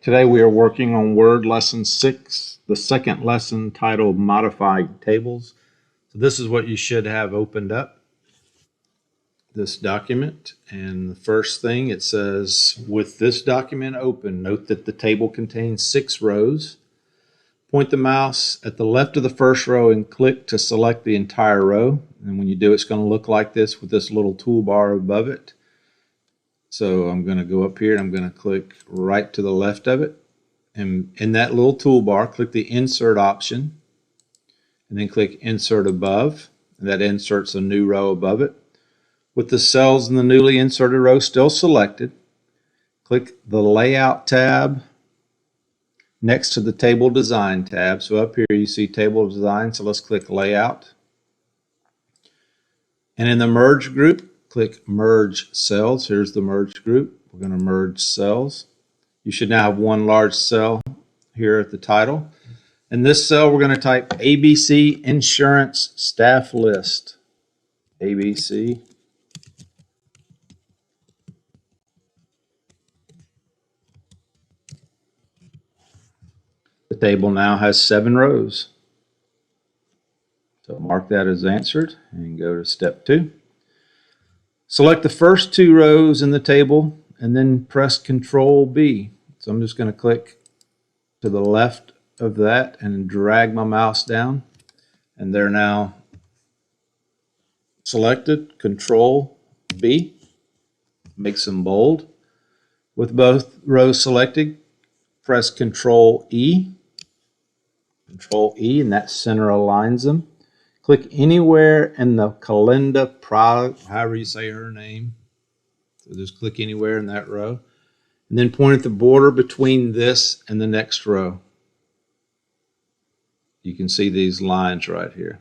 Today we are working on Word Lesson 6, the second lesson titled Modifying Tables. So this is what you should have opened up, this document. And the first thing it says, with this document open, note that the table contains 6 rows. Point the mouse at the left of the first row and click to select the entire row. And when you do, it's going to look like this with this little toolbar above it. So I'm going to go up here and I'm going to click right to the left of it. And in that little toolbar, click the Insert option and then click Insert Above. And that inserts a new row above it. With the cells in the newly inserted row still selected, click the Layout tab next to the Table Design tab. So up here you see Table Design, so let's click Layout. And in the Merge group, click Merge Cells. Here's the Merge group. We're going to merge cells. You should now have one large cell here at the title. In this cell, we're going to type ABC Insurance Staff List. ABC. The table now has 7 rows. So mark that as answered and go to step 2. Select the first 2 rows in the table and then press Control B. So I'm just going to click to the left of that and drag my mouse down, and they're now selected. Control B makes them bold. With both rows selected, press Control E, and that center aligns them. Click anywhere in the Kalinda product, however you say her name. So just click anywhere in that row. And then point at the border between this and the next row. You can see these lines right here.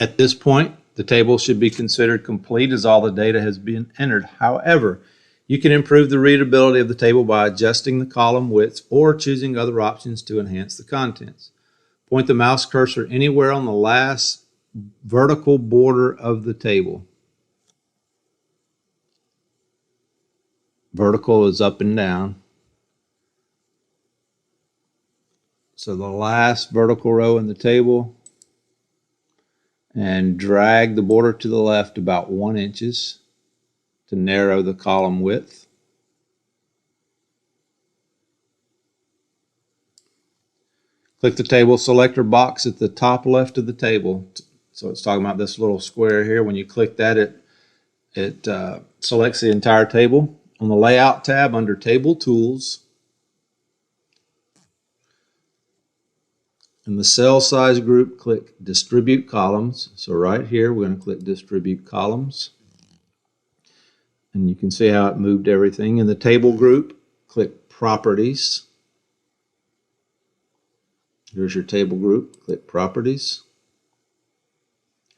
At this point, the table should be considered complete as all the data has been entered. However, you can improve the readability of the table by adjusting the column widths or choosing other options to enhance the contents. Point the mouse cursor anywhere on the last vertical border of the table. Vertical is up and down. So the last vertical row in the table, and drag the border to the left about 1 inch to narrow the column width. Click the table selector box at the top left of the table. So it's talking about this little square here. When you click that, it selects the entire table. On the Layout tab under Table Tools, in the Cell Size group, click Distribute Columns. So right here, we're going to click Distribute Columns. And you can see how it moved everything. In the Table group, click Properties. Here's your table group. Click Properties.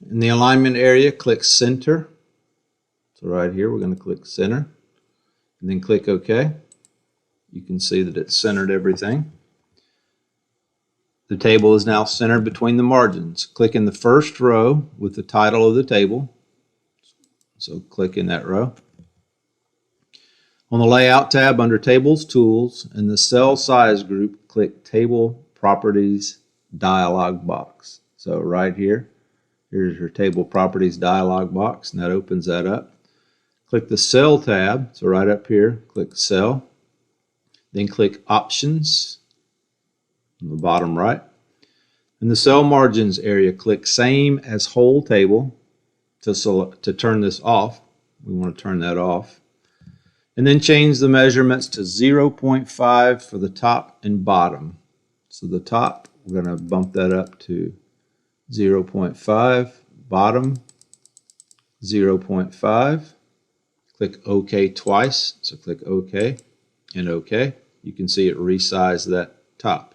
In the alignment area, click Center. So right here, we're going to click Center. And then click OK. You can see that it's centered everything. The table is now centered between the margins. Click in the first row with the title of the table. So click in that row. On the Layout tab under Tables Tools, in the Cell Size group, click Table Properties dialog box. So right here, here's your Table Properties dialog box, and that opens that up. Click the Cell tab, so right up here, click Cell. Then click Options on the bottom right. In the Cell Margins area, click Same as Whole Table to turn this off. We want to turn that off. And then change the measurements to 0.5 for the top and bottom. So the top, we're going to bump that up to 0.5, bottom 0.5. Click OK twice, so click OK and OK. You can see it resized that top.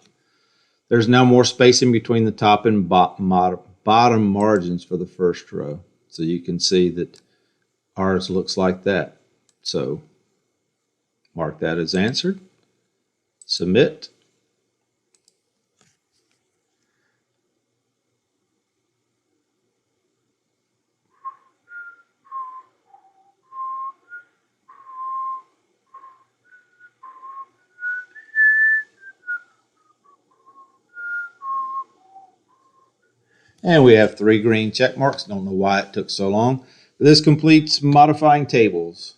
There's now more spacing between the top and bottom margins for the first row. So you can see that ours looks like that. So mark that as answered. Submit. And we have 3 green check marks. Don't know why it took so long. This completes modifying tables.